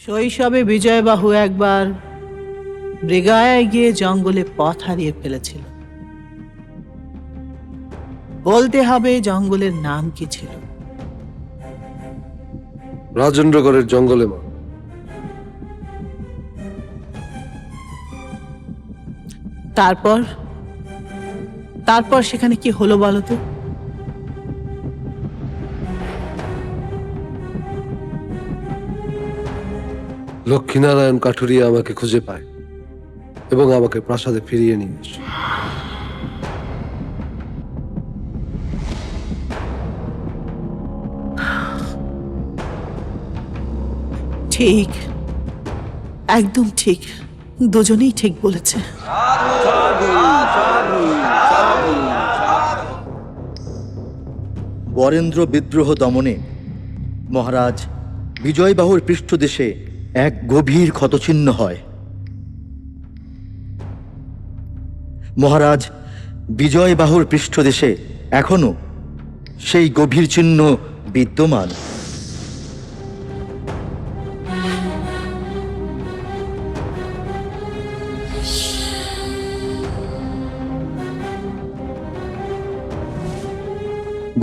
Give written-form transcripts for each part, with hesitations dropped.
শৈশবে বিজয়বাহু একবার মৃগায় গিয়ে জঙ্গলে পথ হারিয়ে ফেলেছিল। বলতে হবে জঙ্গলের নাম কি ছিল? রাজেন্দ্রগড়ের জঙ্গলে মা। তারপর তারপর সেখানে কি হলো বলো তো? লক্ষ্মীনারায়ণ কাঠুরিয়া আমাকে খুঁজে পায় এবং আমাকে প্রাসাদে ফিরিয়ে নিয়ে আসে। ঠিক, একদম ঠিক, দুজনেই ঠিক বলেছে। বরেন্দ্র বিদ্রোহ দমনে মহারাজ বিজয়বাহুর পৃষ্ঠদেশে এক গভীর ক্ষতচিহ্ন হয়। মহারাজ বিজয়বাহুর পৃষ্ঠদেশে এখনো সেই গভীর চিহ্ন বিদ্যমান।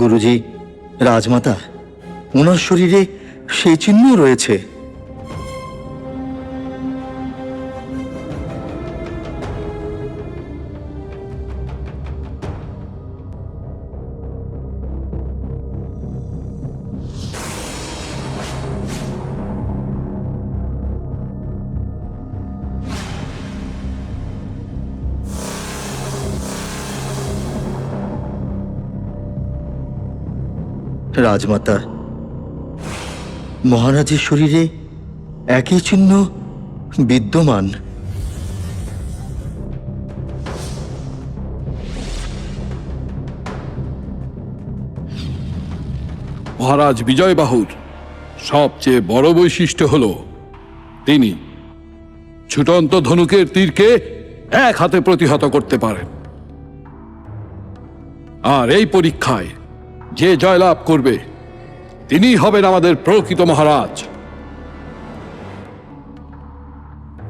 গুরুজি, রাজমাতা, ওনার শরীরে সেই চিহ্ন রয়েছে। রাজমাতা, মহারাজের শরীরে একই চিহ্ন বিদ্যমান। মহারাজ বিজয়বাহুর সবচেয়ে বড় বৈশিষ্ট্য হল তিনি ছুটন্ত ধনুকের তীরকে এক হাতে প্রতিহত করতে পারেন। আর এই পরীক্ষায় যে জয়লাভ করবে তিনি হবেন আমাদের প্রকৃত মহারাজ।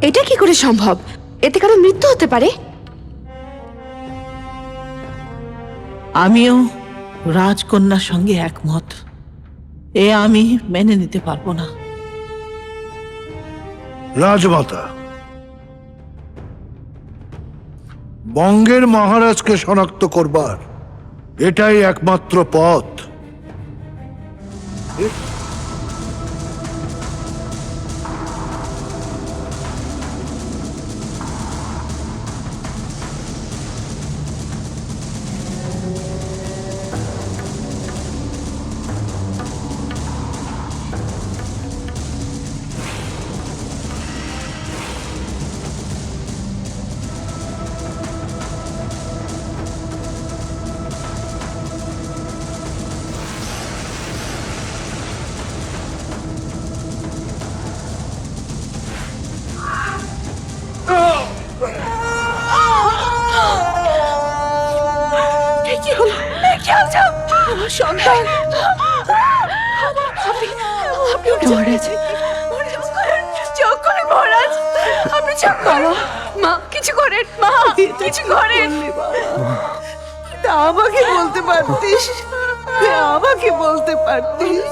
এটা কি করে সম্ভব? এতে কারো মৃত্যু হতে পারে। আমিও রাজকন্যার সঙ্গে একমত। এ আমি মেনে নিতে পারবো না। রাজমাতা, বঙ্গের মহারাজকে শনাক্ত করবার এটাই একমাত্র পথ। কি হলো? কি হচ্ছে? আমার সন্তান। আপনি মহারাজ, চোখ করেন মহারাজ, আপনি চোখ করেন। মা কিছু করেন, মা কিছু করেন। তা আমাকে বলতে পারতিস, আমাকে বলতে পারতিস।